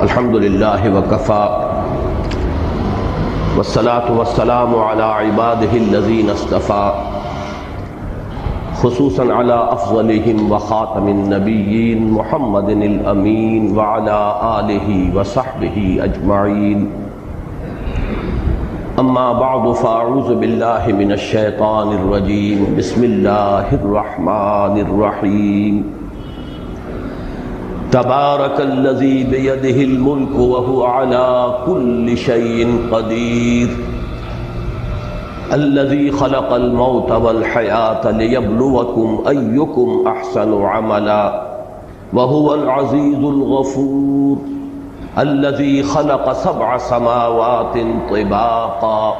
الحمد للہ وکفی والصلاة والسلام علی عباده الذین اصطفى خصوصا علی افضلهم وخاتم النبیین محمد الامین وعلی آلہ وصحبہ اجمعین اما بعد فاعوذ باللہ من الشیطان الرجیم بسم اللہ الرحمن الرحیم تبارک الذی بیدہ الملک وہو علی کل شیء قدیر الذی خلق الموت والحیاة لیبلوکم ایکم احسن عملا وہو العزیز الغفور الذی خلق سبع سماوات طباقا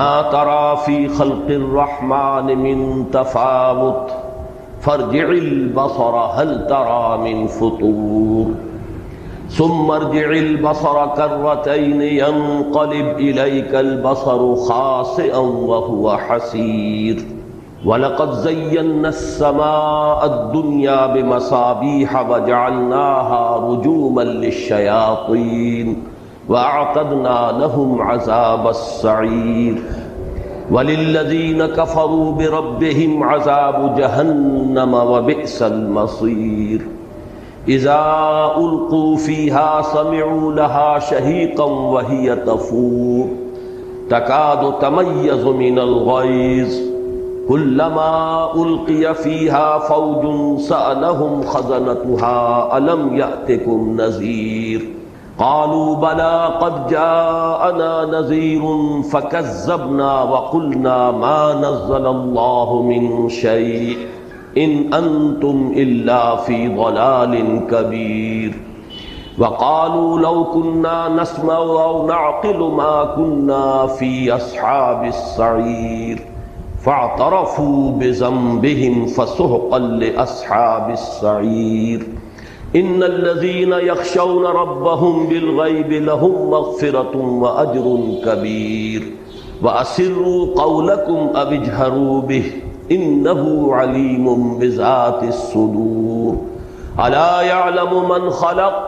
ما ترى في خلق الرحمن من تفاوت فارجع البصر هل ترى من فطور ثم ارجع البصر كرتين ينقلب إليك البصر خاسئا وهو حسير ولقد زينا السماء الدنيا بمصابيح وجعلناها رجوما للشياطين وأعتدنا لهم عذاب السعير وَلِلَّذِينَ كَفَرُوا بِرَبِّهِمْ عَذَابُ جَهَنَّمَ وَبِئْسَ الْمَصِيرُ إِذَا أُلْقُوا فِيهَا سَمِعُوا لَهَا شَهِيقًا وَهِيَ تَفُورُ تَكَادُ تَمَيَّزُ مِنَ الْغَيْظِ كُلَّمَا أُلْقِيَ فِيهَا فَوْجٌ سَأَلَهُمْ خَزَنَتُهَا أَلَمْ يَأْتِكُمْ نَذِيرٌ قالوا بلى قد جاءنا نذير فكذبنا وقلنا ما نزل الله من شيء إن أنتم إلا في ضلال كبير وقالوا لو كنا نسمع أو نعقل ما كنا في أصحاب السعير فاعترفوا بذنبهم فسحقا لأصحاب السعير ان الذين يخشون ربهم بالغيب لهم مغفرة واجر كبير واسروا قولكم او اجهروا به انه عليم بذات الصدور الا يعلم من خلق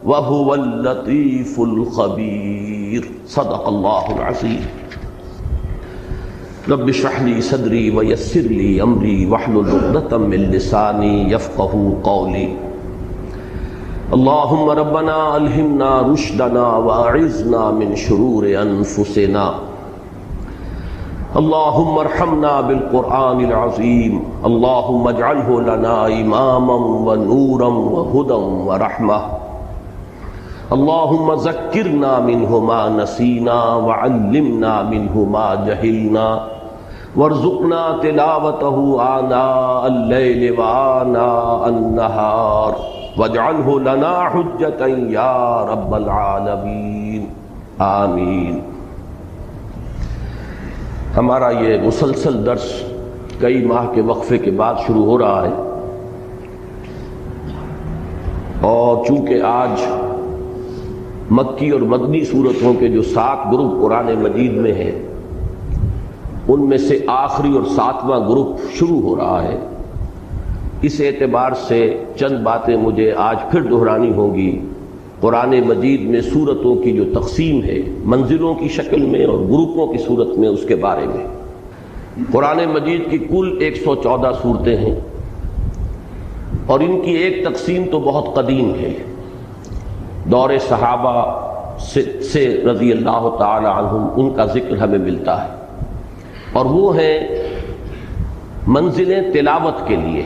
وهو اللطيف الخبير صدق الله العظيم رب اشرح لي صدري ويسر لي امري واحلل عقدة من لساني يفقهوا قولي اللهم ربنا الہمنا رشدنا واعذنا من شرور انفسنا اللهم ارحمنا بالقرآن العظیم اللهم اجعله لنا اماما ونورا وهدى ورحمة اللهم ذکرنا منه ما نسینا وعلمنا منه ما جہلنا وارزقنا تلاوته آناء الليل وآناء النهار واجعله لنا حجة یا رب العالمین آمین۔ ہمارا یہ مسلسل درس کئی ماہ کے وقفے کے بعد شروع ہو رہا ہے، اور چونکہ آج مکی اور مدنی سورتوں کے جو 7 گروپ قرآن مجید میں ہیں ان میں سے آخری اور 7واں گروپ شروع ہو رہا ہے، اس اعتبار سے چند باتیں مجھے آج پھر دہرانی ہوں گی۔ قرآن مجید میں سورتوں کی جو تقسیم ہے منزلوں کی شکل میں اور گروپوں کی صورت میں، اس کے بارے میں قرآن مجید کی کل 114 صورتیں ہیں، اور ان کی ایک تقسیم تو بہت قدیم ہے، دور صحابہ سے رضی اللہ تعالی عنہم ان کا ذکر ہمیں ملتا ہے، اور وہ ہیں منزلیں تلاوت کے لیے،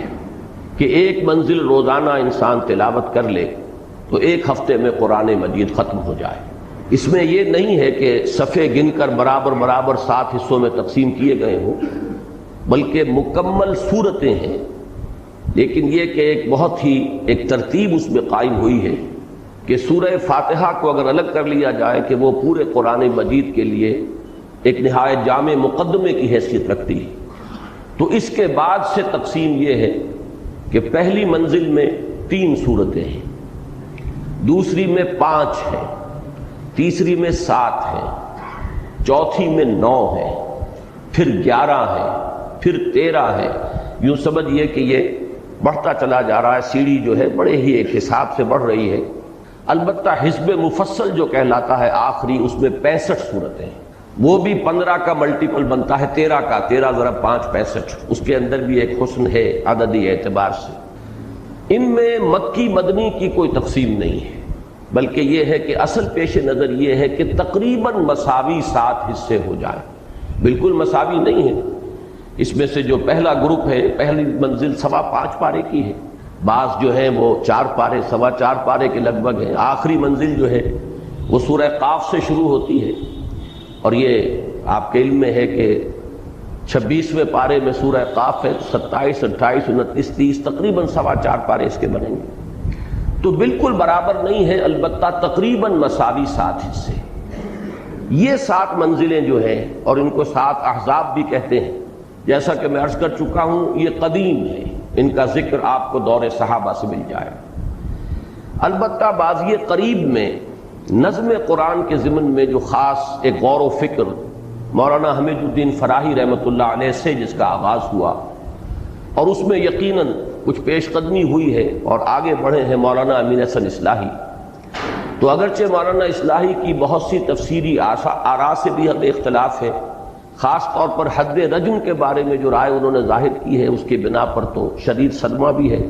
کہ ایک منزل روزانہ انسان تلاوت کر لے تو ایک ہفتے میں قرآن مجید ختم ہو جائے۔ اس میں یہ نہیں ہے کہ صفحے گن کر برابر برابر 7 حصوں میں تقسیم کیے گئے ہوں، بلکہ مکمل صورتیں ہیں، لیکن یہ کہ ایک بہت ہی ایک ترتیب اس میں قائم ہوئی ہے کہ سورہ فاتحہ کو اگر الگ کر لیا جائے کہ وہ پورے قرآن مجید کے لیے ایک نہایت جامع مقدمے کی حیثیت رکھتی ہے، تو اس کے بعد سے تقسیم یہ ہے کہ پہلی منزل میں 3 صورتیں ہیں، دوسری میں 5 ہیں، تیسری میں 7 ہیں، چوتھی میں 9 ہیں، پھر 11 ہیں، پھر 13 ہیں۔ یوں سمجھئے کہ یہ بڑھتا چلا جا رہا ہے، سیڑھی جو ہے بڑے ہی ایک حساب سے بڑھ رہی ہے، البتہ حزب مفصل جو کہلاتا ہے آخری، اس میں 65 صورتیں ہیں، وہ بھی 15 کا ملٹیپل بنتا ہے 13 کا، 13 ضرب 5 65، اس کے اندر بھی ایک حسن ہے عددی اعتبار سے۔ ان میں مکی مدنی کی کوئی تقسیم نہیں ہے، بلکہ یہ ہے کہ اصل پیش نظر یہ ہے کہ تقریباً مساوی 7 حصے ہو جائیں، بالکل مساوی نہیں ہے۔ اس میں سے جو پہلا گروپ ہے، پہلی منزل 5.25 پارے کی ہے، بعض جو ہیں وہ 4 پارے 4.25 پارے کے لگ بھگ ہیں۔ آخری منزل جو ہے وہ سورہ قاف سے شروع ہوتی ہے، اور یہ آپ کے علم میں ہے کہ 26ویں پارے میں سورہ قاف ہے، 27 28 29 30 تقریباً 4.25 پارے اس کے بنیں گے، تو بالکل برابر نہیں ہے، البتہ تقریباً مساوی 7 حصے۔ یہ 7 منزلیں جو ہیں، اور ان کو 7 احزاب بھی کہتے ہیں، جیسا کہ میں عرض کر چکا ہوں یہ قدیم ہے، ان کا ذکر آپ کو دور صحابہ سے مل جائے۔ البتہ بازی قریب میں نظم قرآن کے ضمن میں جو خاص ایک غور و فکر مولانا حمید الدین فراہی رحمۃ اللہ علیہ سے جس کا آغاز ہوا، اور اس میں یقیناً کچھ پیش قدمی ہوئی ہے اور آگے بڑھے ہیں مولانا امین حسن اصلاحی، تو اگرچہ مولانا اصلاحی کی بہت سی تفسیری آراء سے بھی حد اختلاف ہے، خاص طور پر حد رجم کے بارے میں جو رائے انہوں نے ظاہر کی ہے اس کی بنا پر تو شدید صدمہ بھی ہے،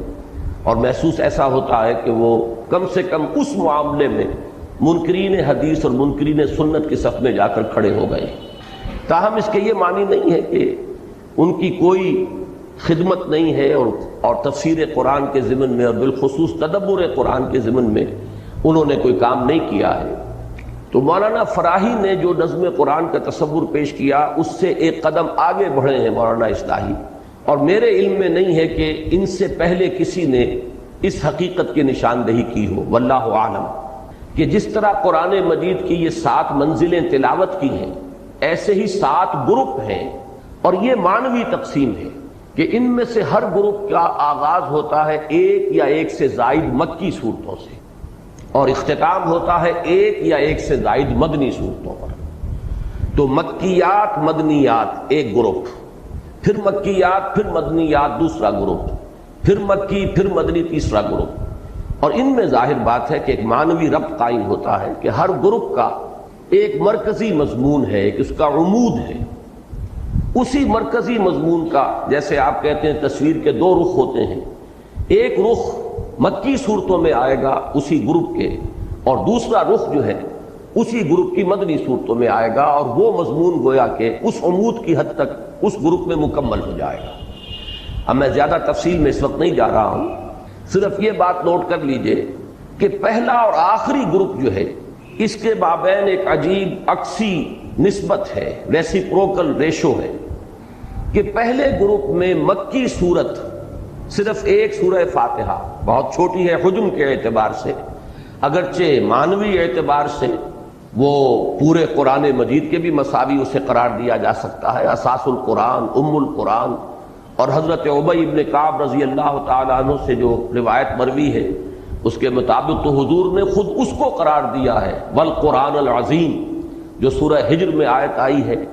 اور محسوس ایسا ہوتا ہے کہ وہ کم سے کم اس معاملے میں منکرین حدیث اور منکرین سنت کی صف میں جا کر کھڑے ہو گئے۔ تاہم اس کے یہ معنی نہیں ہے کہ ان کی کوئی خدمت نہیں ہے اور تفسیر قرآن کے ضمن میں اور بالخصوص تدبر قرآن کے ضمن میں انہوں نے کوئی کام نہیں کیا ہے۔ تو مولانا فراہی نے جو نظم قرآن کا تصور پیش کیا اس سے ایک قدم آگے بڑھے ہیں مولانا اصلاحی، اور میرے علم میں نہیں ہے کہ ان سے پہلے کسی نے اس حقیقت کی نشاندہی کی ہو، واللہ عالم، کہ جس طرح قرآن مجید کی یہ 7 منزلیں تلاوت کی ہیں، ایسے ہی 7 گروپ ہیں، اور یہ معنوی تقسیم ہے کہ ان میں سے ہر گروپ کا آغاز ہوتا ہے 1 یا 1 سے زائد مکی صورتوں سے، اور اختتام ہوتا ہے 1 یا 1 سے زائد مدنی صورتوں پر۔ تو مکیات مدنیات ایک گروپ، پھر مکیات پھر مدنیات دوسرا گروپ، پھر مکی پھر مدنی تیسرا گروپ، اور ان میں ظاہر بات ہے کہ ایک معنوی ربط قائم ہوتا ہے کہ ہر گروپ کا ایک مرکزی مضمون ہے، ایک اس کا عمود ہے، اسی مرکزی مضمون کا، جیسے آپ کہتے ہیں تصویر کے 2 رخ ہوتے ہیں، ایک رخ مکی صورتوں میں آئے گا اسی گروپ کے، اور دوسرا رخ جو ہے اسی گروپ کی مدنی صورتوں میں آئے گا، اور وہ مضمون گویا کہ اس عمود کی حد تک اس گروپ میں مکمل ہو جائے گا۔ اب میں زیادہ تفصیل میں اس وقت نہیں جا رہا ہوں، صرف یہ بات نوٹ کر لیجئے کہ پہلا اور آخری گروپ جو ہے اس کے مابین ایک عجیب عکسی نسبت ہے، ریسیپروکل ریشو ہے، کہ پہلے گروپ میں مکی صورت صرف ایک سورہ فاتحہ، بہت چھوٹی ہے حجم کے اعتبار سے، اگرچہ معنوی اعتبار سے وہ پورے قرآن مجید کے بھی مساوی اسے قرار دیا جا سکتا ہے، اساس القرآن، ام القرآن، اور حضرت ابی بن کعب رضی اللہ تعالیٰ عنہ سے جو روایت مروی ہے اس کے مطابق تو حضور نے خود اس کو قرار دیا ہے والقرآن العظیم، جو سورہ ہجر میں آیت آئی ہے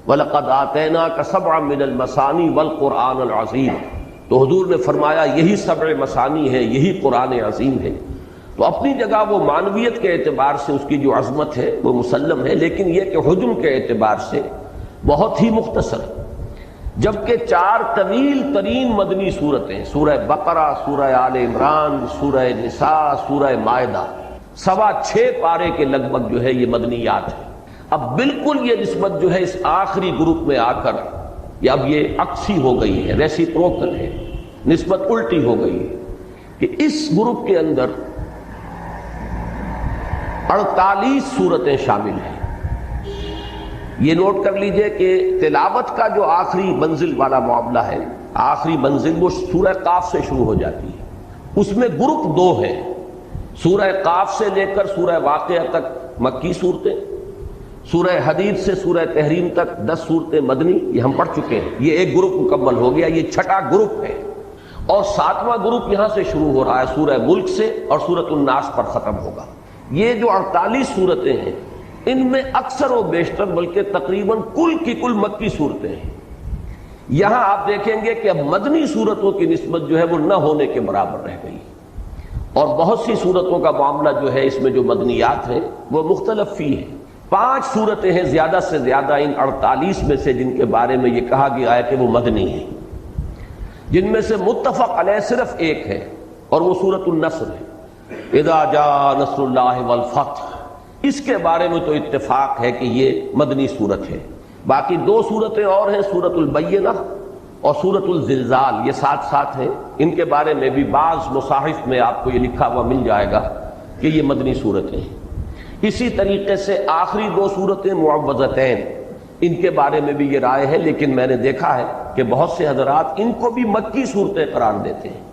وَلَقَدْ آتَيْنَاكَ سَبْعًا مِنَ الْمَثَانِي وَالْقُرْآنَ الْعَظِيمَ، تو حضور نے فرمایا یہی 7 مثانی ہے، یہی قرآن عظیم ہے۔ تو اپنی جگہ وہ معنویت کے اعتبار سے اس کی جو عظمت ہے وہ مسلم ہے، لیکن یہ کہ حجم کے اعتبار سے بہت ہی مختصر، جبکہ 4 طویل ترین مدنی صورتیں، سورہ بقرہ، سورہ آل عمران، سورہ نساء، سورہ مائدہ، 6.25 پارے کے لگ بھگ جو ہے یہ مدنیات ہے۔ اب بالکل یہ نسبت جو ہے اس آخری گروپ میں آ کر اب یہ عکسی ہو گئی ہے، ریسیپروکل ہے، نسبت الٹی ہو گئی ہے، کہ اس گروپ کے اندر 48 صورتیں شامل ہیں۔ یہ نوٹ کر لیجئے کہ تلاوت کا جو آخری منزل والا معاملہ ہے، آخری منزل وہ سورہ قاف سے شروع ہو جاتی ہے، اس میں گروپ 2 ہیں، سورہ قاف سے لے کر سورہ واقعہ تک مکی صورتیں، سورہ حدید سے سورہ تحریم تک 10 صورتیں مدنی، یہ ہم پڑھ چکے ہیں، یہ ایک گروپ مکمل ہو گیا، یہ 6واں گروپ ہے، اور 7واں گروپ یہاں سے شروع ہو رہا ہے سورہ ملک سے، اور سورۃ الناس پر ختم ہوگا۔ یہ جو 48 صورتیں ہیں ان میں اکثر و بیشتر بلکہ تقریباً کل کی کل مکی صورتیں ہیں۔ یہاں آپ دیکھیں گے کہ اب مدنی صورتوں کی نسبت جو ہے وہ نہ ہونے کے برابر رہ گئی، اور بہت سی صورتوں کا معاملہ جو ہے اس میں جو مدنیات ہیں وہ مختلف فی ہیں۔ 5 صورتیں ہیں زیادہ سے زیادہ ان 48 میں سے جن کے بارے میں یہ کہا گیا ہے کہ وہ مدنی ہیں، جن میں سے متفق علیہ صرف ایک ہے اور وہ سورۃ النصر ہے، اذا جاء نصر اللہ والفتح۔ اس کے بارے میں تو اتفاق ہے کہ یہ مدنی صورت ہے۔ باقی 2 صورتیں اور ہیں، سورۃ البینہ اور سورۃ الزلزال، یہ ساتھ ساتھ ہیں۔ ان کے بارے میں بھی بعض مصاحف میں آپ کو یہ لکھا ہوا مل جائے گا کہ یہ مدنی صورتیں ہیں۔ اسی طریقے سے آخری 2 صورتیں معوذتین، ان کے بارے میں بھی یہ رائے ہے، لیکن میں نے دیکھا ہے کہ بہت سے حضرات ان کو بھی مکی صورتیں قرار دیتے ہیں۔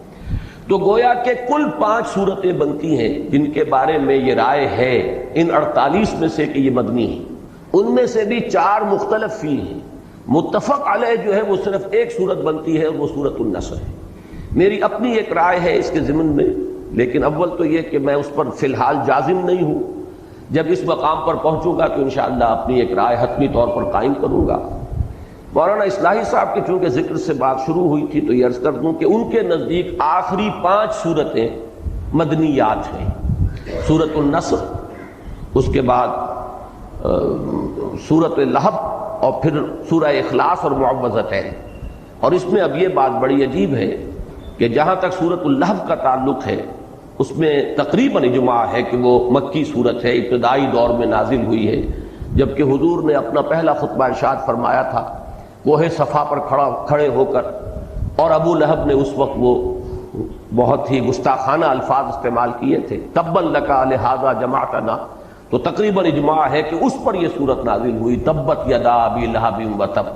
تو گویا کہ کل 5 صورتیں بنتی ہیں جن کے بارے میں یہ رائے ہے ان 48 میں سے کہ یہ مدنی ہیں۔ ان میں سے بھی 4 مختلف فی ہیں۔ متفق علیہ جو ہے وہ صرف ایک صورت بنتی ہے اور وہ سورۃ النصر ہے۔ میری اپنی ایک رائے ہے اس کے ضمن میں، لیکن اول تو یہ کہ میں اس پر فی الحال جازم نہیں ہوں، جب اس مقام پر پہنچوں گا تو انشاءاللہ اپنی ایک رائے حتمی طور پر قائم کروں گا۔ مولانا اصلاحی صاحب کے چونکہ ذکر سے بات شروع ہوئی تھی تو یہ عرض کر دوں کہ ان کے نزدیک آخری 5 صورتیں مدنیات ہیں، سورۃ النصر، اس کے بعد سورۃ اللہب اور پھر سورہ اخلاص اور معوذتین۔ اور اس میں اب یہ بات بڑی عجیب ہے کہ جہاں تک سورۃ اللہب کا تعلق ہے اس میں تقریباً اجماع ہے کہ وہ مکی صورت ہے، ابتدائی دور میں نازل ہوئی ہے، جبکہ حضور نے اپنا پہلا خطبہ ارشاد فرمایا تھا کوہ صفا پر کھڑے ہو کر، اور ابو لہب نے اس وقت وہ بہت ہی گستاخانہ الفاظ استعمال کیے تھے، تبا لک لہذا جمعتنا، تو تقریباً اجماع ہے کہ اس پر یہ صورت نازل ہوئی، تبت یدا ابی لہب وتب۔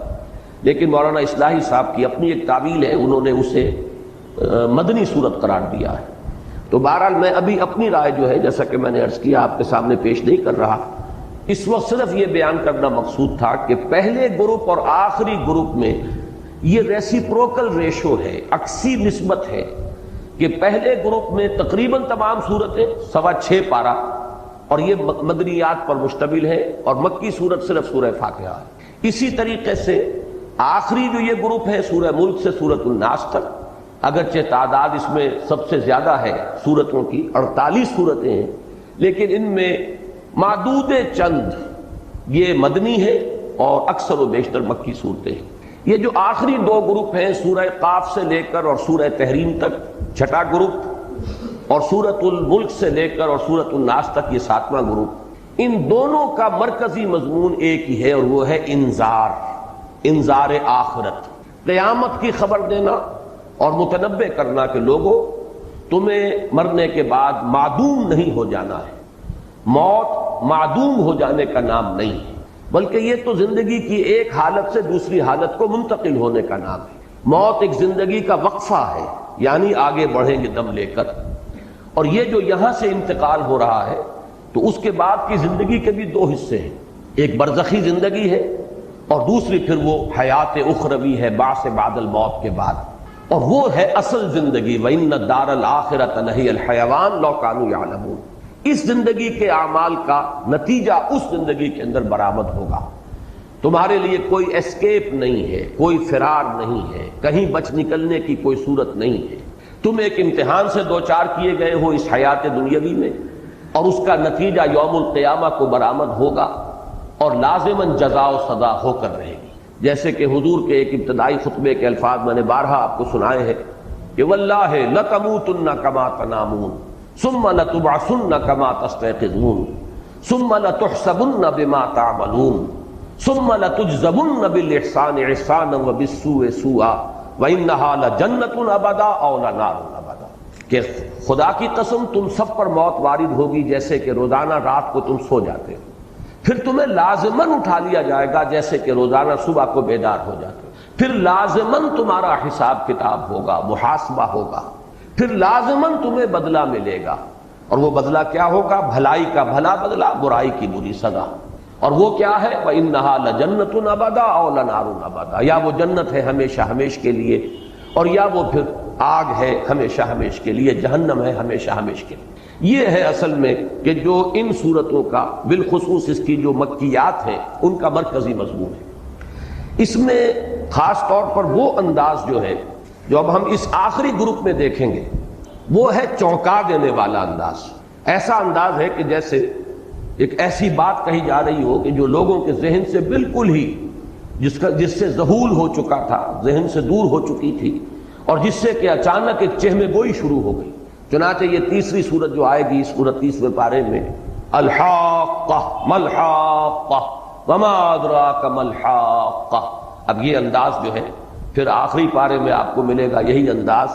لیکن مولانا اصلاحی صاحب کی اپنی ایک تعویل ہے، انہوں نے اسے مدنی صورت قرار دیا ہے۔ تو بہرحال میں ابھی اپنی رائے جو ہے جیسا کہ میں نے عرض کیا آپ کے سامنے پیش نہیں کر رہا، اس وقت صرف یہ بیان کرنا مقصود تھا کہ پہلے گروپ اور آخری گروپ میں یہ ریسیپروکل ریشو ہے، عکسی نسبت ہے، کہ پہلے گروپ میں تقریباً تمام صورتیں 6.25 پارہ اور یہ مدنیات پر مشتمل ہے، اور مکی صورت صرف سورہ فاتحہ ہے۔ اسی طریقے سے آخری جو یہ گروپ ہے سورہ ملک سے سورۃ الناس تک، اگرچہ تعداد اس میں سب سے زیادہ ہے سورتوں کی، 48 صورتیں ہیں، لیکن ان میں معدود چند یہ مدنی ہے اور اکثر و بیشتر مکی صورتیں ہیں۔ یہ جو آخری 2 گروپ ہیں سورہ قاف سے لے کر اور سورہ تحریم تک 6واں گروپ، اور سورۃ الملک سے لے کر اور سورۃ الناس تک یہ 7واں گروپ، ان دونوں کا مرکزی مضمون ایک ہی ہے اور وہ ہے انذار آخرت، قیامت کی خبر دینا اور متنبع کرنا کہ لوگوں تمہیں مرنے کے بعد معدوم نہیں ہو جانا ہے، موت معدوم ہو جانے کا نام نہیں ہے، بلکہ یہ تو زندگی کی ایک حالت سے دوسری حالت کو منتقل ہونے کا نام ہے۔ موت ایک زندگی کا وقفہ ہے، یعنی آگے بڑھیں گے دم لے کر، اور یہ جو یہاں سے انتقال ہو رہا ہے تو اس کے بعد کی زندگی کے بھی 2 حصے ہیں، ایک برزخی زندگی ہے اور دوسری پھر وہ حیات اخروی ہے بعث بعد الموت کے بعد، اور وہ ہے اصل زندگی، وَإِنَّ الدَّارَ الْآخِرَةَ لَهِيَ الْحَيَوَانُ لَوْ كَانُوا يَعْلَمُونَ۔ اس زندگی کے اعمال کا نتیجہ اس زندگی کے اندر برآمد ہوگا، تمہارے لیے کوئی اسکیپ نہیں ہے، کوئی فرار نہیں ہے، کہیں بچ نکلنے کی کوئی صورت نہیں ہے، تم ایک امتحان سے دوچار کیے گئے ہو اس حیات دنیاوی میں، اور اس کا نتیجہ یوم القیامہ کو برآمد ہوگا اور لازماً جزا و سزا ہو کر رہے گی۔ جیسے کہ حضور کے ایک ابتدائی خطبے کے الفاظ میں نے بارہا آپ کو سنائے ہیں کہ واللہ لتموتن کما تنامون ثم لتبعثن کما تستيقظون ثم لتحسبن بما تعملون ثم لتجزون بالاحسان احسانا وبالسوء سوءا وانها لجنۃ ابدا او لنار ابدا، کہ خدا کی قسم تم سب پر موت وارد ہوگی جیسے کہ روزانہ رات کو تم سو جاتے ہو، پھر تمہیں لازماً اٹھا لیا جائے گا جیسے کہ روزانہ صبح کو بیدار ہو جاتے ہو، پھر لازماً تمہارا حساب کتاب ہوگا، محاسبہ ہوگا، پھر لازماً تمہیں بدلہ ملے گا، اور وہ بدلہ کیا ہوگا؟ بھلائی کا بھلا بدلہ، برائی کی بری سزا، اور وہ کیا ہے؟ وَإِنَّهَا لَجَنَّةٌ أَبَدًا أَوْ لَنَارٌ أَبَدًا، یا وہ جنت ہے ہمیشہ ہمیش کے لیے، اور یا وہ پھر آگ ہے ہمیشہ ہمیش کے لیے، جہنم ہے ہمیشہ ہمیش کے لیے۔ یہ ہے اصل میں کہ جو ان صورتوں کا بالخصوص اس کی جو مکیات ہیں ان کا مرکزی مضمون ہے۔ اس میں خاص طور پر وہ انداز جو ہے جو اب ہم اس آخری گروپ میں دیکھیں گے وہ ہے چونکا دینے والا انداز. ایسا انداز ہے کہ جیسے ایک ایسی بات کہی جا رہی ہو کہ جو لوگوں کے ذہن سے بالکل ہی جس سے ذہول ہو چکا تھا، ذہن سے دور ہو چکی تھی، اور جس سے کہ اچانک ایک چہمے گوئی شروع ہو گئی. چنانچہ یہ تیسری سورت جو آئے گی اس 29ویں پارے میں، الحاقہ ملحاقہ وما ادراک ملحاقہ. اب یہ انداز جو ہے پھر آخری پارے میں آپ کو ملے گا یہی انداز،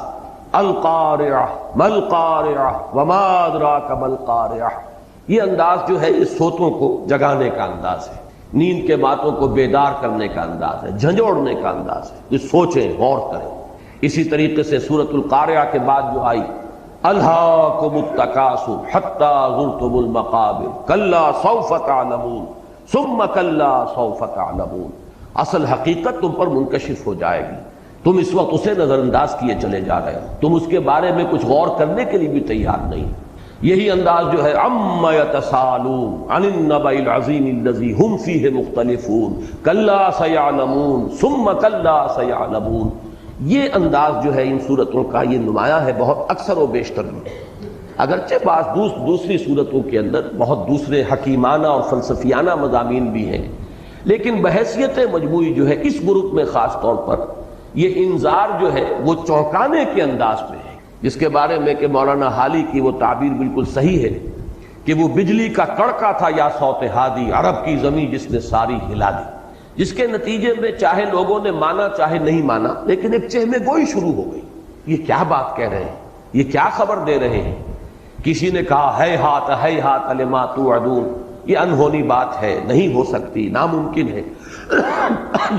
القارعہ ملقارعہ وما ادراک ملقارعہ. یہ انداز جو ہے اس سوتوں کو جگانے کا انداز ہے، نیند کے ماتوں کو بیدار کرنے کا انداز ہے، جھنجھوڑنے کا انداز ہے کہ سوچیں، غور کریں. اسی طریقے سے سورۃ القارعہ کے بعد جو آئی، الہاکم التکاثر حتی زرتم المقابر کلا سوف تعلمون ثم کلا سوف تعلمون. اصل حقیقت تم پر منکشف ہو جائے گی، تم اس وقت اسے نظر انداز کیے چلے جا رہے ہو، تم اس کے بارے میں کچھ غور کرنے کے لیے بھی تیار نہیں. یہی انداز جو ہے، عما یتساءلون عن النبأ العظیم الذی ہم فیہ مختلفون کلا سیعلمون ثم کلا سیعلمون. یہ انداز جو ہے ان صورتوں کا یہ نمایاں ہے بہت اکثر و بیشتر میں. اگرچہ بعض دوسری صورتوں کے اندر بہت دوسرے حکیمانہ اور فلسفیانہ مضامین بھی ہیں، لیکن بحیثیت مجموعی جو ہے اس گروپ میں خاص طور پر یہ انذار جو ہے وہ چونکانے کے انداز میں ہے، جس کے بارے میں کہ مولانا حالی کی وہ تعبیر بالکل صحیح ہے کہ وہ بجلی کا کڑکا تھا یا صوت ہادی، عرب کی زمین جس نے ساری ہلا دی، جس کے نتیجے میں چاہے لوگوں نے مانا چاہے نہیں مانا لیکن ایک چہمے گوئی شروع ہو گئی. یہ کیا بات کہہ رہے ہیں، یہ کیا خبر دے رہے ہیں. کسی نے کہا ہے ہاتھ لما توعدون، یہ انہونی بات ہے، نہیں ہو سکتی، ناممکن ہے.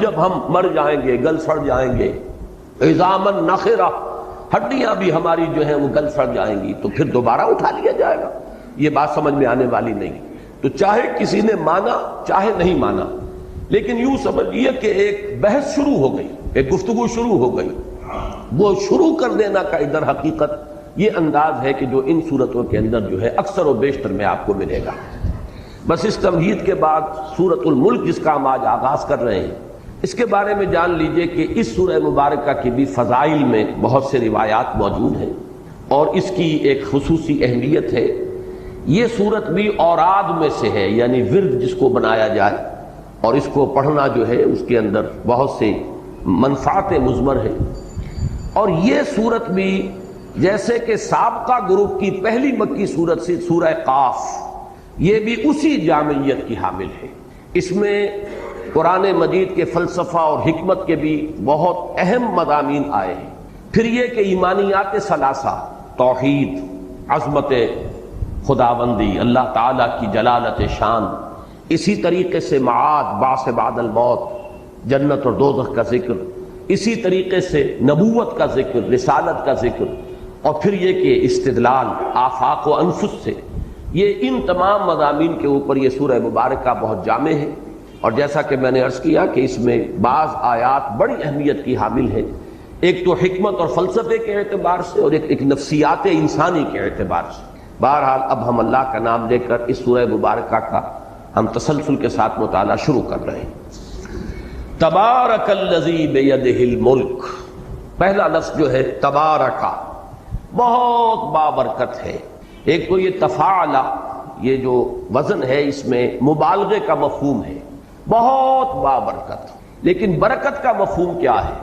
جب ہم مر جائیں گے، گل سڑ جائیں گے، عظاما نخرہ، ہڈیاں بھی ہماری جو ہیں وہ گل سڑ جائیں گی تو پھر دوبارہ اٹھا لیا جائے گا. یہ بات سمجھ میں آنے والی نہیں. تو چاہے کسی نے مانا چاہے نہیں مانا، لیکن یوں سمجھیے کہ ایک بحث شروع ہو گئی، ایک گفتگو شروع ہو گئی. وہ شروع کر دینا کا ادھر حقیقت یہ انداز ہے کہ جو ان صورتوں کے اندر جو ہے اکثر و بیشتر میں آپ کو ملے گا. بس اس تمہید کے بعد سورۃ الملک جس کا ہم آج آغاز کر رہے ہیں، اس کے بارے میں جان لیجئے کہ اس سورہ مبارکہ کی بھی فضائل میں بہت سے روایات موجود ہیں اور اس کی ایک خصوصی اہمیت ہے. یہ سورت بھی اوراد میں سے ہے، یعنی ورد جس کو بنایا جائے اور اس کو پڑھنا جو ہے اس کے اندر بہت سے منفعت مضمر ہے. اور یہ سورت بھی جیسے کہ سابقہ گروپ کی پہلی مکی سورت سے سورہ قاف، یہ بھی اسی جامعیت کی حامل ہے. اس میں قرآن مجید کے فلسفہ اور حکمت کے بھی بہت اہم مضامین آئے ہیں. پھر یہ کہ ایمانیات ثلاثہ، توحید، عظمت خداوندی، اللہ تعالیٰ کی جلالت شان، اسی طریقے سے معاد، بعث بعد الموت، جنت اور دوزخ کا ذکر، اسی طریقے سے نبوت کا ذکر، رسالت کا ذکر، اور پھر یہ کہ استدلال آفاق و انفس سے. یہ ان تمام مضامین کے اوپر یہ سورہ مبارکہ بہت جامع ہے. اور جیسا کہ میں نے عرض کیا کہ اس میں بعض آیات بڑی اہمیت کی حامل ہے، ایک تو حکمت اور فلسفے کے اعتبار سے اور ایک نفسیات انسانی کے اعتبار سے. بہرحال اب ہم اللہ کا نام لے کر اس سورہ مبارکہ کا ہم تسلسل کے ساتھ مطالعہ شروع کر رہے ہیں. تبارک الذی بیدہ الملک، پہلا لفظ جو ہے تبارکہ بہت بابرکت ہے. ایک تو یہ تفاعلہ، یہ جو وزن ہے اس میں مبالغے کا مفہوم ہے، بہت بابرکت. لیکن برکت کا مفہوم کیا ہے؟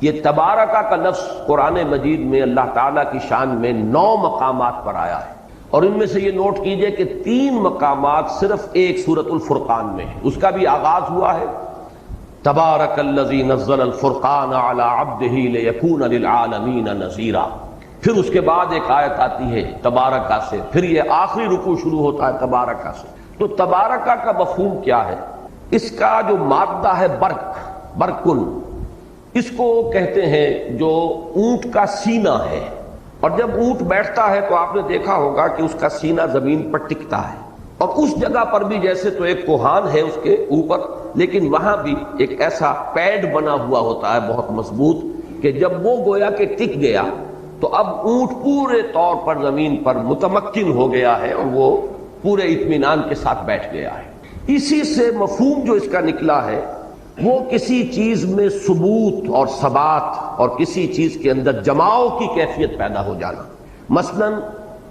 یہ تبارکہ کا لفظ قرآن مجید میں اللہ تعالیٰ کی شان میں 9 مقامات پر آیا ہے، اور ان میں سے یہ نوٹ کیجئے کہ 3 مقامات صرف ایک سورۃ الفرقان میں ہے. اس کا بھی آغاز ہوا ہے تبارک الذی نزل الفرقان علی عبدہ لیکون للعالمین نذیرا. پھر اس کے بعد ایک آیت آتی ہے تبارکہ سے، پھر یہ آخری رکوع شروع ہوتا ہے تبارکہ سے. تو تبارکہ کا مفہوم کیا ہے؟ اس کا جو مادہ ہے برکن، اس کو کہتے ہیں جو اونٹ کا سینہ ہے. اور جب اونٹ بیٹھتا ہے تو آپ نے دیکھا ہوگا کہ اس کا سینہ زمین پر ٹکتا ہے، اور اس جگہ پر بھی جیسے تو ایک کوہان ہے اس کے اوپر، لیکن وہاں بھی ایک ایسا پیڈ بنا ہوا ہوتا ہے بہت مضبوط کہ جب وہ گویا کہ ٹک گیا تو اب اونٹ پورے طور پر زمین پر متمکن ہو گیا ہے اور وہ پورے اطمینان کے ساتھ بیٹھ گیا ہے. اسی سے مفہوم جو اس کا نکلا ہے وہ کسی چیز میں ثبوت اور ثبات اور کسی چیز کے اندر جماؤ کی کیفیت پیدا ہو جانا. مثلاً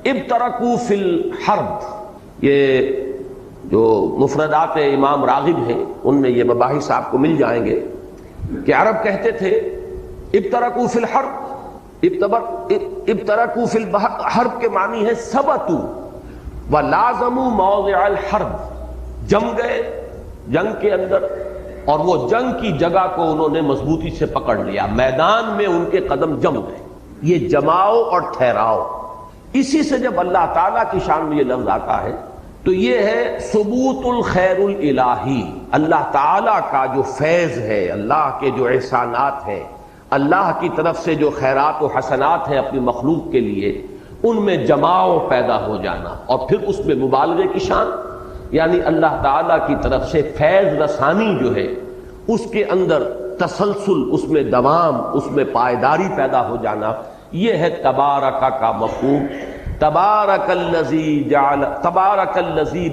ابترکوا فی الحرب، یہ جو مفردات امام راغب ہیں ان میں یہ مباحث آپ کو مل جائیں گے کہ عرب کہتے تھے ابترکوا فی الحرب، ابترکوا فی الحرب کے معنی ہے ثبتوا ولازموا موضع الحرب، جم گئے جنگ کے اندر اور وہ جنگ کی جگہ کو انہوں نے مضبوطی سے پکڑ لیا، میدان میں ان کے قدم جم گئے۔ یہ جماؤ اور ٹھہراؤ، اسی سے جب اللہ تعالیٰ کی شان میں یہ لفظ آتا ہے تو یہ ہے ثبوت الخیر الالہی، اللہ تعالیٰ کا جو فیض ہے، اللہ کے جو احسانات ہیں، اللہ کی طرف سے جو خیرات و حسنات ہیں اپنی مخلوق کے لیے، ان میں جماؤ پیدا ہو جانا، اور پھر اس میں مبالغے کی شان، یعنی اللہ تعالیٰ کی طرف سے فیض رسانی جو ہے اس کے اندر تسلسل، اس میں دوام، اس میں پائیداری پیدا ہو جانا، یہ ہے تبارک کا مفہوم۔ تبارک الذی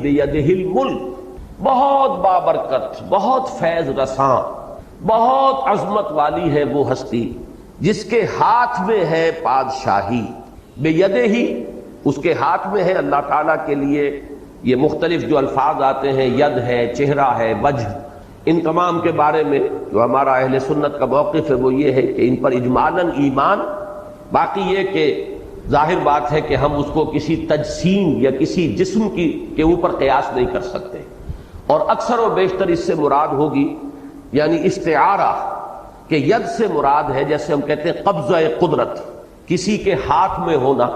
بیدہ الملک، بہت بابرکت، بہت فیض رساں، بہت عظمت والی ہے وہ ہستی جس کے ہاتھ میں ہے بادشاہی۔ بیدہ ہی، اس کے ہاتھ میں ہے۔ اللہ تعالیٰ کے لیے یہ مختلف جو الفاظ آتے ہیں، ید ہے، چہرہ ہے، وجہ، ان تمام کے بارے میں جو ہمارا اہل سنت کا موقف ہے وہ یہ ہے کہ ان پر اجمالاً ایمان، باقی یہ کہ ظاہر بات ہے کہ ہم اس کو کسی تجسیم یا کسی جسم کے اوپر قیاس نہیں کر سکتے، اور اکثر و بیشتر اس سے مراد ہوگی یعنی استعارہ، کہ ید سے مراد ہے جیسے ہم کہتے ہیں قبضہ قدرت، کسی کے ہاتھ میں ہونا،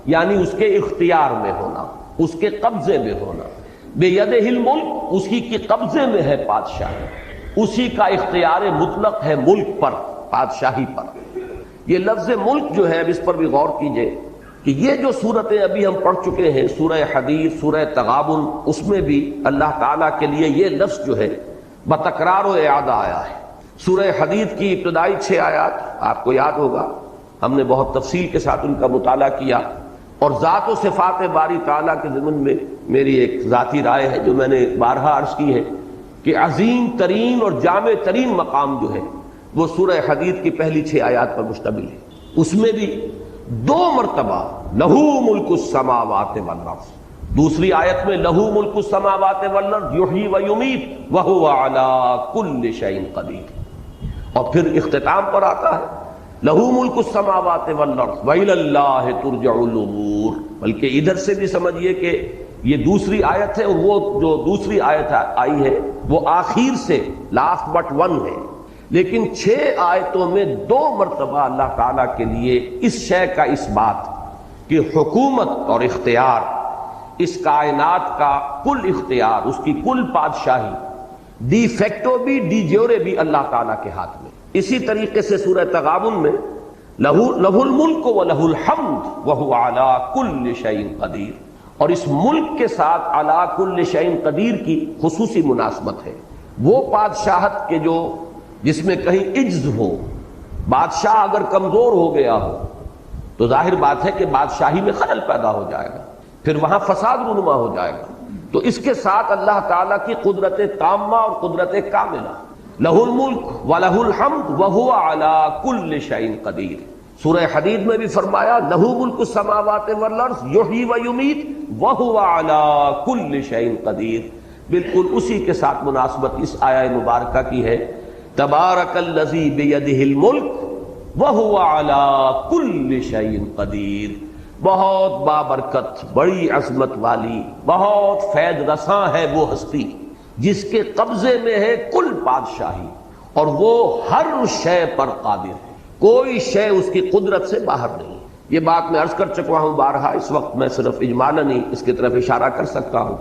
یعنی اس کے اختیار میں ہونا، اس کے قبضے میں ہونا۔ بیدہ الملک، اسی کے قبضے میں ہے بادشاہی، اسی کا اختیار مطلق ہے ملک پر، بادشاہی پر۔ یہ لفظ ملک جو ہے، اب اس پر بھی غور کیجئے کہ یہ جو صورتیں ابھی ہم پڑھ چکے ہیں، سورہ حدید، سورہ تغابن، اس میں بھی اللہ تعالیٰ کے لیے یہ لفظ جو ہے بتکرار و اعادہ آیا ہے۔ سورہ حدید کی ابتدائی 6 آیات آپ کو یاد ہوگا، ہم نے بہت تفصیل کے ساتھ ان کا مطالعہ کیا، اور ذات و صفات باری تعالیٰ کے ضمن میں میری ایک ذاتی رائے ہے جو میں نے بارہا عرض کی ہے کہ عظیم ترین اور جامع ترین مقام جو ہے وہ سورہ حدید کی پہلی 6 آیات پر مشتمل ہے۔ اس میں بھی 2 مرتبہ لہو ملک السماوات والارض، دوسری آیت میں لہو ملک السماوات والارض یحیی و یمیت وہو علی کل شیء قدیر، اور پھر اختتام پر آتا ہے لہو ملک السماوات والارض وإلی اللہ ترجع الامور، بلکہ ادھر سے بھی سمجھیے کہ یہ دوسری آیت ہے، اور وہ جو دوسری آیت آئی ہے وہ آخر سے لاسٹ بٹ 1 ہے، لیکن 6 آیتوں میں 2 مرتبہ اللہ تعالیٰ کے لیے اس شے کا اس بات کہ حکومت اور اختیار، اس کائنات کا کل اختیار، اس کی کل بادشاہی ڈی فیکٹو بھی ڈی جیورے بھی اللہ تعالیٰ کے ہاتھ میں۔ اسی طریقے سے سورہ تغابن میں لہ الملک و لہ الحمد وہو علی کل شیء قدیر، اور اس ملک کے ساتھ علی کل شیء قدیر کی خصوصی مناسبت ہے۔ وہ بادشاہت کے جو جس میں کہیں عجز ہو، بادشاہ اگر کمزور ہو گیا ہو تو ظاہر بات ہے کہ بادشاہی میں خلل پیدا ہو جائے گا، پھر وہاں فساد رونما ہو جائے گا۔ تو اس کے ساتھ اللہ تعالیٰ کی قدرت تامہ اور قدرت کاملہ، لہ الملک ولہ الحمد وہو علی کل شیء قدیر۔ سورہ حدید میں بھی فرمایا لہ ملک السماوات والارض یحیی و یمیت وہو علی کل شیء قدیر۔ بالکل اسی کے ساتھ مناسبت اس آیہ مبارکہ کی ہے، تبارک الذی بیدہ الملک وہو علی کل شیء قدیر، بہت بابرکت، بڑی عظمت والی، بہت فیض رساں ہے وہ ہستی جس کے قبضے میں ہے کل بادشاہی، اور وہ ہر شے پر قادر ہے، کوئی شے اس کی قدرت سے باہر نہیں۔ یہ بات میں عرض کر چکا ہوں بارہا، اس وقت میں صرف اجمالاً ہی اس کی طرف اشارہ کر سکتا ہوں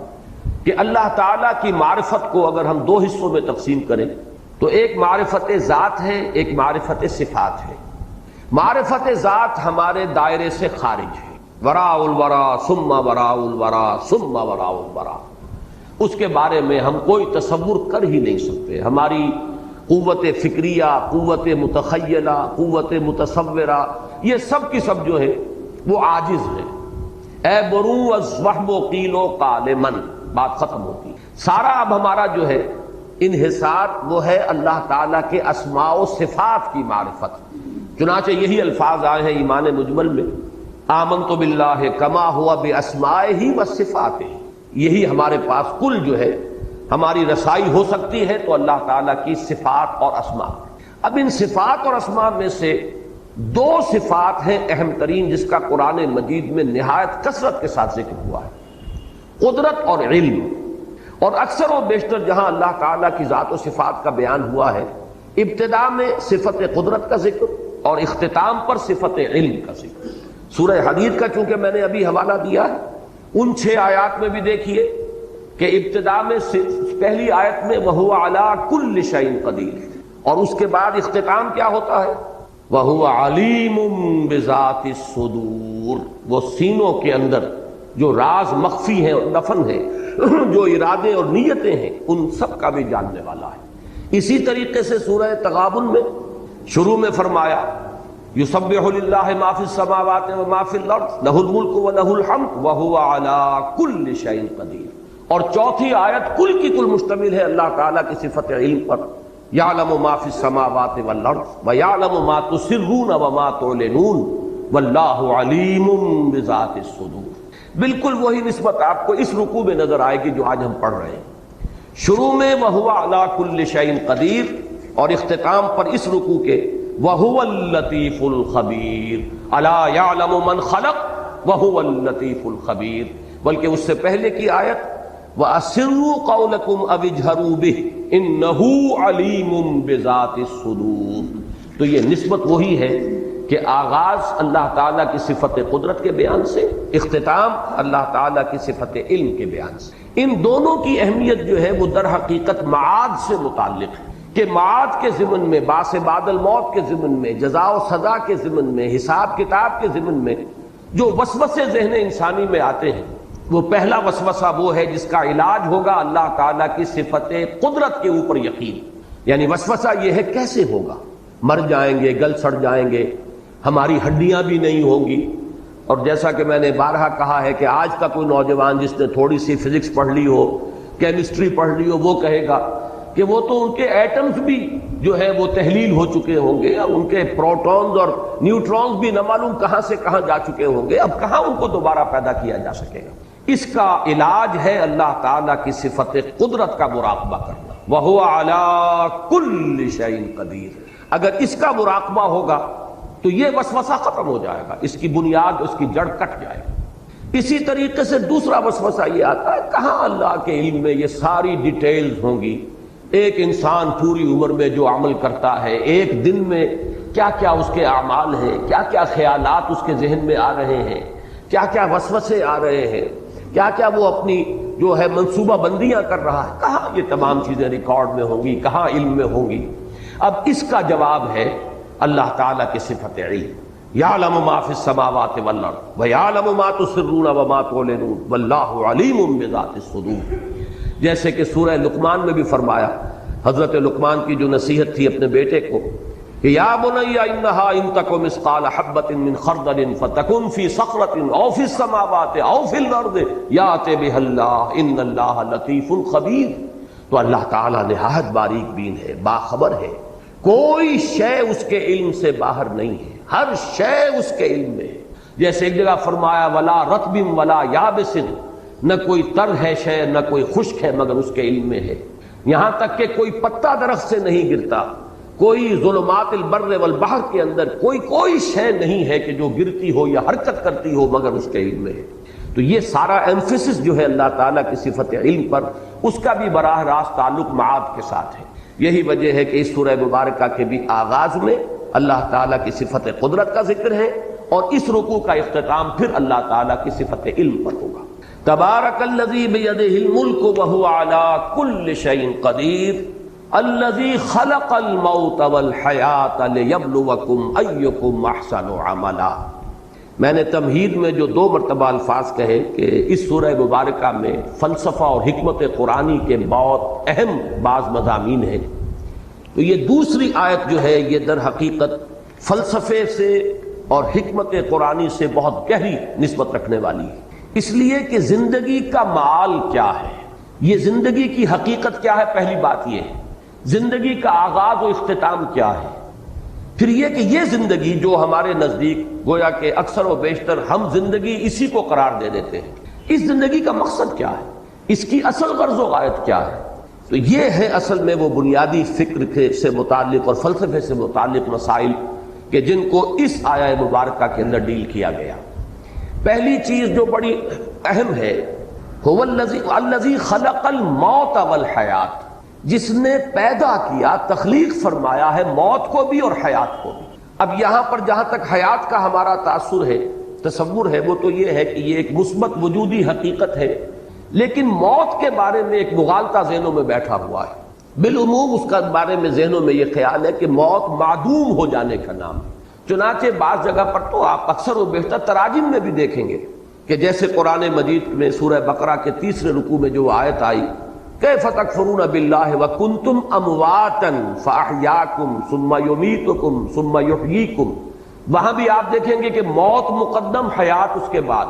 کہ اللہ تعالیٰ کی معرفت کو اگر ہم 2 حصوں میں تقسیم کریں تو ایک معرفت ذات ہے، ایک معرفت صفات ہے۔ معرفت ذات ہمارے دائرے سے خارج ہے، وراء الورا ثم وراء الورا ثم وراء الورا، اس کے بارے میں ہم کوئی تصور کر ہی نہیں سکتے۔ ہماری قوت فکریہ، قوت متخیلہ، قوت متصورہ، یہ سب کی سب جو ہے وہ عاجز ہے۔ اے برو از وہم و قیل و قال من، بات ختم ہوتی۔ سارا اب ہمارا جو ہے انحصار وہ ہے اللہ تعالیٰ کے اسماء و صفات کی معرفت۔ چنانچہ یہی الفاظ آئے ہیں ایمان مجمل میں آمنت باللہ کما ہوا باسمائہ وصفاتہ، یہی ہمارے پاس کل جو ہے ہماری رسائی ہو سکتی ہے تو اللہ تعالیٰ کی صفات اور اسماء۔ اب ان صفات اور اسماء میں سے دو صفات ہیں اہم ترین جس کا قرآن مجید میں نہایت کثرت کے ساتھ ذکر ہوا ہے، قدرت اور علم۔ اور اکثر و بیشتر جہاں اللہ تعالیٰ کی ذات و صفات کا بیان ہوا ہے، ابتدا میں صفت قدرت کا ذکر اور اختتام پر صفت علم کا ذکر۔ سورہ حدید کا چونکہ میں نے ابھی حوالہ دیا ہے، ان 6 آیات میں بھی دیکھیے کہ ابتدا میں پہلی آیت میں وَهُوَ عَلَىٰ كُلِّ شَيْءٍ قَدِيرٌ، اور اس کے بعد اختتام کیا ہوتا ہے؟ وَهُوَ عَلِيمٌ بِذَاتِ الصُّدُورِ، وہ سینوں کے اندر جو راز مخفی ہیں اور دفن ہیں، جو ارادے اور نیتیں ہیں، ان سب کا بھی جاننے والا ہے۔ اسی طریقے سے سورہ تغابن میں شروع میں فرمایا یسبح للہ ما فی السماوات وما فی الارض لہ الملک ولہ الحمد وہو علی کل شیء قدیر، اور چوتھی آیت کل کی کل مشتمل ہے اللہ تعالیٰ کی صفت علم پر، یعلم ما فی السماوات والارض ویعلم ما تسرون وما تعلنون واللہ علیم بذات الصدور۔ بالکل وہی نسبت آپ کو اس رکوع میں نظر آئے گی جو آج ہم پڑھ رہے ہیں، شروع میں وہو علی کل شیء قدیر، اور اختتام پر اس رکوع کے وَهُوَ اللَّطِيفُ الْخَبِيرُ أَلَا يَعْلَمُ مَنْ خَلَقَ وَهُوَ اللَّطِيفُ الْخَبِيرُ، بلکہ اس سے پہلے کی آیت وَأَسِرُّوا قَوْلَكُمْ أَوِ اجْهَرُوا بِهِ إِنَّهُ عَلِيمٌ بِذَاتِ الصُّدُورِ۔ تو یہ نسبت وہی ہے کہ آغاز اللہ تعالیٰ کی صفت قدرت کے بیان سے، اختتام اللہ تعالیٰ کی صفت علم کے بیان سے۔ ان دونوں کی اہمیت جو ہے وہ در حقیقت معاد سے متعلق ہے کہ معاد کے ضمن میں، باس بعد الموت کے ضمن میں، جزا و سزا کے ضمن میں، حساب کتاب کے ضمن میں جو وسوسے ذہن انسانی میں آتے ہیں، وہ پہلا وسوسہ وہ ہے جس کا علاج ہوگا اللہ تعالیٰ کی صفت قدرت کے اوپر یقین۔ یعنی وسوسہ یہ ہے کیسے ہوگا، مر جائیں گے، گل سڑ جائیں گے، ہماری ہڈیاں بھی نہیں ہوں گی۔ اور جیسا کہ میں نے بارہا کہا ہے کہ آج کا کوئی نوجوان جس نے تھوڑی سی فزکس پڑھ لی ہو، کیمسٹری پڑھ لی ہو، وہ کہے گا کہ وہ تو ان کے ایٹمز بھی جو ہے وہ تحلیل ہو چکے ہوں گے، اور ان کے پروٹونز اور نیوٹرونز بھی نہ معلوم کہاں سے کہاں جا چکے ہوں گے، اب کہاں ان کو دوبارہ پیدا کیا جا سکے گا۔ اس کا علاج ہے اللہ تعالیٰ کی صفت قدرت کا مراقبہ کرنا، وَهُوَ عَلَىٰ كُلِّ شَيْءٍ قَدِيرٌ۔ اگر اس کا مراقبہ ہوگا تو یہ وسوسہ ختم ہو جائے گا، اس کی بنیاد، اس کی جڑ کٹ جائے گی۔ اسی طریقے سے دوسرا وسوسہ یہ آتا ہے کہاں اللہ کے علم میں یہ ساری ڈیٹیلز ہوں گی، ایک انسان پوری عمر میں جو عمل کرتا ہے، ایک دن میں کیا کیا اس کے اعمال ہیں، کیا کیا خیالات اس کے ذہن میں آ رہے ہیں، کیا کیا وسوسے آ رہے ہیں، کیا کیا وہ اپنی جو ہے منصوبہ بندیاں کر رہا ہے، کہاں یہ تمام چیزیں ریکارڈ میں ہوں گی، کہاں علم میں ہوں گی۔ اب اس کا جواب ہے اللہ تعالیٰ کی صفت علم، یعلم ما فی السماوات والارض ویعلم ما تسرون وما تعلنون واللہ علیم بذات الصدور۔ جیسے کہ سورہ لقمان میں بھی فرمایا، حضرت لقمان کی جو نصیحت تھی اپنے بیٹے کو کہ یا بنی انہا ان تک مثقال حبۃ من خردل فتکن فی صخرۃ او فی السماوات او فی الارض یأت بها اللہ ان اللہ لطیف خبیر۔ تو اللہ تعالیٰ نہایت باریک بین ہے، باخبر ہے، کوئی شے اس کے علم سے باہر نہیں ہے، ہر شے اس کے علم میں ہے۔ جیسے ایک جگہ فرمایا ولا رطب ولا یابس، نہ کوئی تر ہے شے نہ کوئی خشک ہے مگر اس کے علم میں ہے، یہاں تک کہ کوئی پتا درخت سے نہیں گرتا، کوئی ظلمات البر والبحر کے اندر کوئی شے نہیں ہے کہ جو گرتی ہو یا حرکت کرتی ہو مگر اس کے علم میں ہے۔ تو یہ سارا ایمفیسس جو ہے اللہ تعالیٰ کی صفت علم پر، اس کا بھی براہ راست تعلق معاد کے ساتھ ہے۔ یہی وجہ ہے کہ اس سورہ مبارکہ کے بھی آغاز میں اللہ تعالیٰ کی صفت قدرت کا ذکر ہے، اور اس رکوع کا اختتام پھر اللہ تعالیٰ کی صفت علم پر ہوگا۔ تبارک الذی بیدہ الملک وہو علی کل شیء قدیر الذی خلق الموت والحیاۃ لیبلوکم ایکم احسن عملا۔ میں نے تمہید میں جو 2 مرتبہ الفاظ کہے کہ اس سورہ مبارکہ میں فلسفہ اور حکمت قرآنی کے بہت اہم بعض مضامین ہیں، تو یہ دوسری آیت جو ہے یہ در حقیقت فلسفے سے اور حکمت قرآنی سے بہت گہری نسبت رکھنے والی ہے، اس لیے کہ زندگی کا معال کیا ہے، یہ زندگی کی حقیقت کیا ہے، پہلی بات یہ ہے۔ زندگی کا آغاز و اختتام کیا ہے، پھر یہ کہ یہ زندگی جو ہمارے نزدیک گویا کہ اکثر و بیشتر ہم زندگی اسی کو قرار دے دیتے ہیں، اس زندگی کا مقصد کیا ہے، اس کی اصل غرض و غایت کیا ہے؟ تو یہ ہے اصل میں وہ بنیادی فکر سے متعلق اور فلسفے سے متعلق مسائل کہ جن کو اس آیہ مبارکہ کے اندر ڈیل کیا گیا۔ پہلی چیز جو بڑی اہم ہے، هو الذی خلق الموت والحیات، جس نے پیدا کیا، تخلیق فرمایا ہے موت کو بھی اور حیات کو بھی۔ اب یہاں پر جہاں تک حیات کا ہمارا تاثر ہے، تصور ہے، وہ تو یہ ہے کہ یہ ایک مثبت وجودی حقیقت ہے، لیکن موت کے بارے میں ایک مغالطہ ذہنوں میں بیٹھا ہوا ہے۔ بالعموم اس کا بارے میں ذہنوں میں یہ خیال ہے کہ موت معدوم ہو جانے کا نام ہے۔ چنانچہ بعض جگہ پر تو آپ اکثر و بیشتر تراجم میں بھی دیکھیں گے کہ جیسے قرآن مجید میں سورہ بقرہ کے 3 رکوع میں جو آیت آئی، کیف تکفرون باللہ وکنتم امواتا فاحیاکم ثم یمیتکم ثم یحییکم، وہاں بھی آپ دیکھیں گے کہ موت مقدم، حیات اس کے بعد۔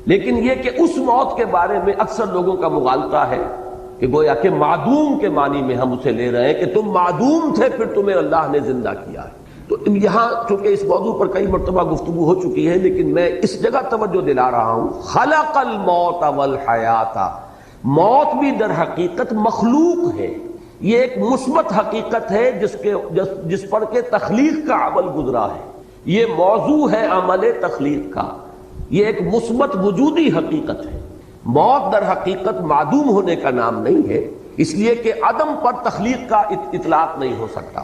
لیکن یہ کہ اس موت کے بارے میں اکثر لوگوں کا مغالطہ ہے کہ گویا کہ معدوم کے معنی میں ہم اسے لے رہے ہیں کہ تم معدوم تھے پھر تمہیں اللہ نے زندہ کیا ہے۔ تو یہاں چونکہ اس موضوع پر کئی مرتبہ گفتگو ہو چکی ہے، لیکن میں اس جگہ توجہ دلا رہا ہوں، خلق الموت والحیات، موت بھی در حقیقت مخلوق ہے، یہ ایک مثبت حقیقت ہے جس پر کہ تخلیق کا عمل گزرا ہے، یہ موضوع ہے عمل تخلیق کا، یہ ایک مثبت وجودی حقیقت ہے۔ موت در حقیقت معدوم ہونے کا نام نہیں ہے، اس لیے کہ عدم پر تخلیق کا اطلاق نہیں ہو سکتا۔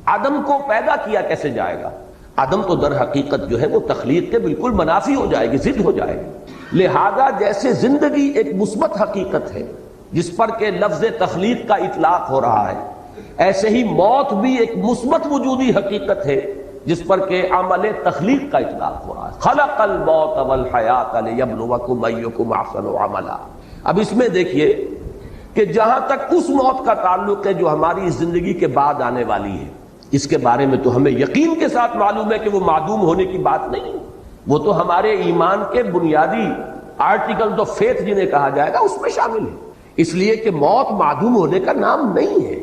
عدم کو پیدا کیا کیسے جائے گا؟ عدم تو در حقیقت جو ہے وہ تخلیق کے بالکل منافی ہو جائے گی، ضد ہو جائے گی۔ لہذا جیسے زندگی ایک مثبت حقیقت ہے جس پر کہ لفظ تخلیق کا اطلاق ہو رہا ہے، ایسے ہی موت بھی ایک مثبت وجودی حقیقت ہے جس پر کہ عمل تخلیق کا اطلاق ہو رہا ہے۔ خلق الموت والحیات لیبلوکم ایکم احسن عملا۔ اب اس میں دیکھیے کہ جہاں تک اس موت کا تعلق ہے جو ہماری اس زندگی کے بعد آنے والی ہے، اس کے بارے میں تو ہمیں یقین کے ساتھ معلوم ہے کہ وہ معدوم ہونے کی بات نہیں، وہ تو ہمارے ایمان کے بنیادی آرٹیکل آف فیتھ جنہیں کہا جائے گا اس میں شامل ہے۔ اس لیے کہ موت معدوم ہونے کا نام نہیں ہے،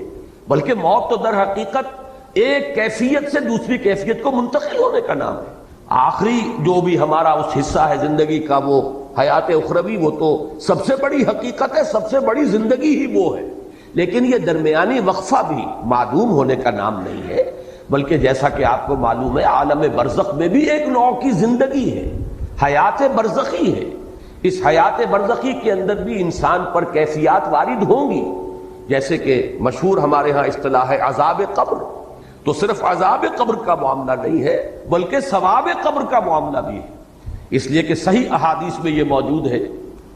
بلکہ موت تو در حقیقت ایک کیفیت سے دوسری کیفیت کو منتقل ہونے کا نام ہے۔ آخری جو بھی ہمارا اس حصہ ہے زندگی کا، وہ حیات اخروی، وہ تو سب سے بڑی حقیقت ہے، سب سے بڑی زندگی ہی وہ ہے، لیکن یہ درمیانی وقفہ بھی معدوم ہونے کا نام نہیں ہے، بلکہ جیسا کہ آپ کو معلوم ہے عالم برزخ میں بھی ایک نوع کی زندگی ہے، حیات برزخی ہے۔ اس حیات برزخی کے اندر بھی انسان پر کیفیات وارد ہوں گی، جیسے کہ مشہور ہمارے ہاں اصطلاح ہے عذاب قبر، تو صرف عذاب قبر کا معاملہ نہیں ہے بلکہ ثواب قبر کا معاملہ بھی ہے۔ اس لیے کہ صحیح احادیث میں یہ موجود ہے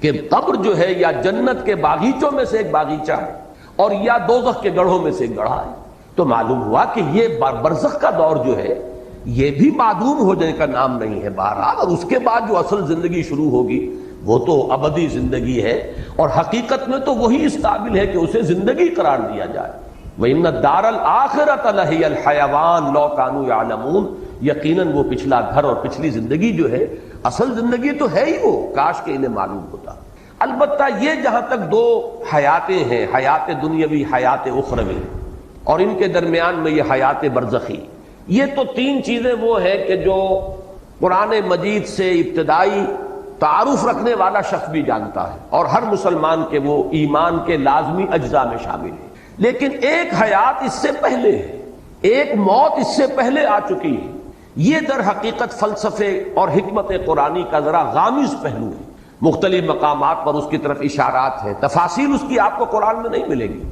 کہ قبر جو ہے یا جنت کے باغیچوں میں سے ایک باغیچہ ہے اور یا دوزخ کے گڑھوں میں سے ایک گڑھا ہے۔ تو معلوم ہوا کہ یہ برزخ کا دور جو ہے یہ بھی معدوم ہو جانے کا نام نہیں ہے بہرحال، اور اس کے بعد جو اصل زندگی شروع ہوگی وہ تو ابدی زندگی ہے، اور حقیقت میں تو وہی اس قابل ہے کہ اسے زندگی قرار دیا جائے۔ وَإِنَّ الدَّارَ الْآخِرَةَ لَهِيَ الْحَيَوَانُ لَوْ كَانُوا يَعْلَمُونَ، یقیناً وہ پچھلا گھر اور پچھلی زندگی جو ہے اصل زندگی تو ہے ہی وہ، کاش کہ انہیں معلوم ہوتا۔ البتہ یہ جہاں تک دو حیاتیں ہیں، حیات دنیاوی، حیات اخروی، اور ان کے درمیان میں یہ حیات برزخی، یہ تو تین چیزیں وہ ہیں کہ جو قرآن مجید سے ابتدائی تعارف رکھنے والا شخص بھی جانتا ہے، اور ہر مسلمان کے وہ ایمان کے لازمی اجزاء میں شامل ہے۔ لیکن ایک حیات اس سے پہلے ہے، ایک موت اس سے پہلے آ چکی ہے۔ یہ در حقیقت فلسفے اور حکمت قرآنی کا ذرا غامض پہلو ہے، مختلف مقامات پر اس کی طرف اشارات ہیں، تفاصیل اس کی آپ کو قرآن میں نہیں ملے گی،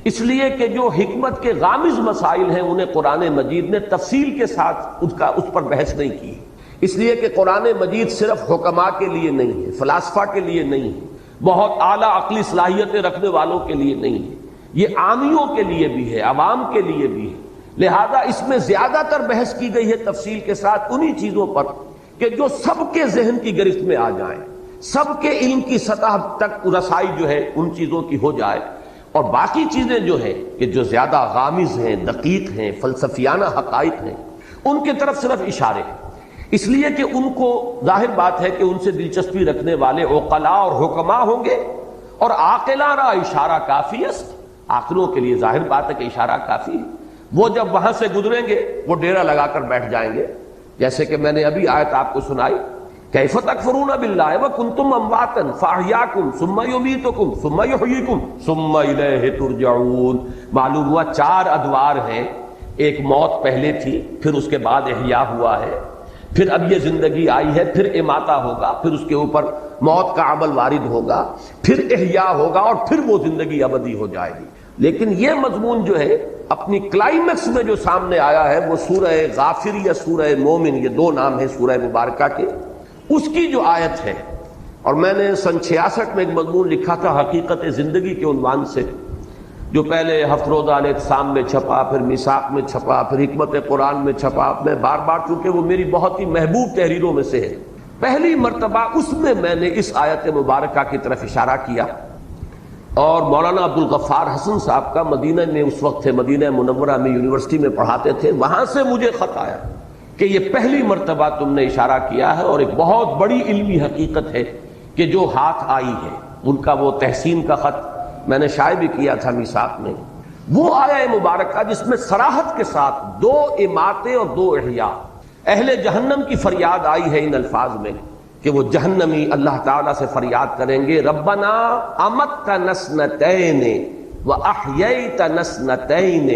اس لیے کہ جو حکمت کے غامض مسائل ہیں انہیں قرآن مجید نے تفصیل کے ساتھ اس پر بحث نہیں کی، اس لیے کہ قرآن مجید صرف حکماء کے لیے نہیں ہے، فلاسفہ کے لیے نہیں ہے، بہت اعلیٰ عقلی صلاحیتیں رکھنے والوں کے لیے نہیں ہے، یہ عامیوں کے لیے بھی ہے، عوام کے لیے بھی ہے۔ لہذا اس میں زیادہ تر بحث کی گئی ہے تفصیل کے ساتھ انہی چیزوں پر کہ جو سب کے ذہن کی گرفت میں آ جائیں، سب کے علم کی سطح تک رسائی جو ہے ان چیزوں کی ہو جائے، اور باقی چیزیں جو ہے کہ جو زیادہ غامض ہیں، دقیق ہیں، فلسفیانہ حقائق ہیں، ان کی طرف صرف اشارے ہیں، اس لیے کہ ان کو ظاہر بات ہے کہ ان سے دلچسپی رکھنے والے عقلاء اور حکماء ہوں گے، اور عاقلاں را اشارہ کافی است، عاقلوں کے لیے ظاہر بات ہے کہ اشارہ کافی ہے، وہ جب وہاں سے گزریں گے وہ ڈیرا لگا کر بیٹھ جائیں گے، جیسے کہ میں نے ابھی آیت آپ کو سنائی، کیف تکفرون باللہ وکنتم امواتا فاحیاکم ثم یمیتکم ثم یحییکم ثم الیہ ترجعون۔ معلوم ہوا 4 ادوار ہیں، ایک موت پہلے تھی، پھر اس کے بعد احیا ہوا ہے، پھر اب یہ زندگی آئی ہے، پھر اماتہ ہوگا، پھر اس کے اوپر موت کا عمل وارد ہوگا، پھر احیا ہوگا، اور پھر وہ زندگی ابدی ہو جائے گی۔ لیکن یہ مضمون جو ہے اپنی کلائمیکس میں جو سامنے آیا ہے وہ سورہ غافر یا سورہ مومن، یہ 2 نام ہیں سورہ مبارکہ کے، اس کی جو آیت ہے، اور میں نے سن 66 میں ایک مضمون لکھا تھا حقیقت زندگی کے عنوان سے، جو پہلے ہفت روزہ الاعتصام میں چھپا، پھر میثاق میں چھپا، پھر حکمت قرآن میں چھپا۔ میں بار بار، چونکہ وہ میری بہت ہی محبوب تحریروں میں سے ہے، پہلی مرتبہ اس میں نے اس آیت مبارکہ کی طرف اشارہ کیا، اور مولانا عبدالغفار حسن صاحب کا مدینہ میں اس وقت تھے، مدینہ منورہ میں یونیورسٹی میں پڑھاتے تھے، وہاں سے مجھے خط آیا کہ یہ پہلی مرتبہ تم نے اشارہ کیا ہے، اور ایک بہت بڑی علمی حقیقت ہے کہ جو ہاتھ آئی ہے۔ ان کا وہ تحسین کا خط میں نے شائع بھی کیا تھا میثاق میں، وہ آیا مبارکہ جس میں صراحت کے ساتھ 2 اماتے اور 2 احیاء، اہل جہنم کی فریاد آئی ہے ان الفاظ میں کہ وہ جہنمی اللہ تعالیٰ سے فریاد کریں گے، ربنا امتنا سنتین واحییتنا سنتین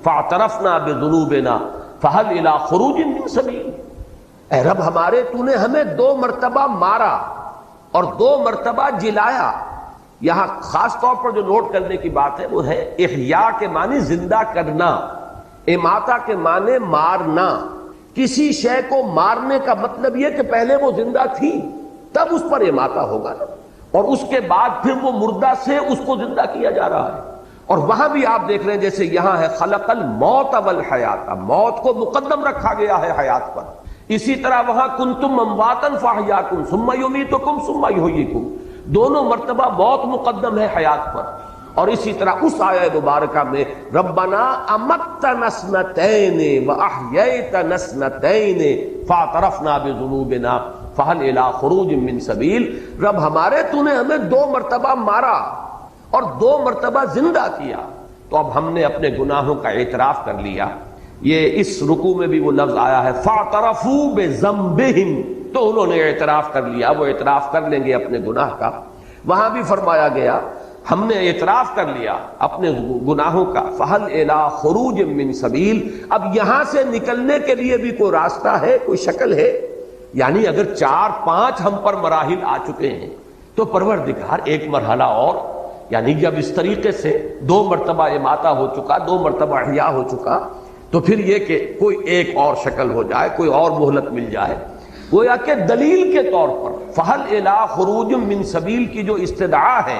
فاعترفنا بذنوبنا فہل الی خروج من سبیل۔ اے رب ہمارے، تو نے ہمیں 2 مرتبہ مارا اور 2 مرتبہ جلایا۔ یہاں خاص طور پر جو نوٹ کرنے کی بات ہے وہ ہے احیاء کے معنی زندہ کرنا، اماتہ کے معنی مارنا۔ کسی شے کو مارنے کا مطلب یہ کہ پہلے وہ زندہ تھی، تب اس پر اماتہ ہوگا نا، اور اس کے بعد پھر وہ مردہ سے اس کو زندہ کیا جا رہا ہے۔ اور وہاں بھی آپ دیکھ رہے ہیں جیسے یہاں ہے خلق الموت والحیات، موت کو مقدم رکھا گیا ہے حیات پر، اسی طرح وہاں کنتم امواتا فاحیاکم ثم یمیتکم ثم یحییکم، دونوں مرتبہ موت مقدم ہے حیات پر۔ اور اسی طرح اس آیہ مبارکہ میں ربنا امتنا سنتین واحییتنا سنتین فاعترفنا بذنوبنا فہل الی خروج من سبیل، رب ہمارے، تو نے ہمیں 2 مرتبہ مارا اور 2 مرتبہ زندہ کیا، تو اب ہم نے اپنے گناہوں کا اعتراف کر لیا۔ یہ اس رکوع میں بھی وہ لفظ آیا ہے فاعترفوا بذنبہم، تو انہوں نے اعتراف کر لیا، وہ اعتراف کر لیں گے اپنے گناہ کا۔ وہاں بھی فرمایا گیا ہم نے اعتراف کر لیا اپنے گناہوں کا، فہل الی خروج من سبیل، اب یہاں سے نکلنے کے لیے بھی کوئی راستہ ہے، کوئی شکل ہے؟ یعنی اگر 4-5 ہم پر مراحل آ چکے ہیں تو پروردگار ایک مرحلہ اور، یعنی جب اس طریقے سے 2 مرتبہ اماتہ ہو چکا، 2 مرتبہ احیا ہو چکا، تو پھر یہ کہ کوئی ایک اور شکل ہو جائے، کوئی اور مہلت مل جائے۔ گویا کہ دلیل کے طور پر فہل الی خروج من سبیل کی جو استدعا ہے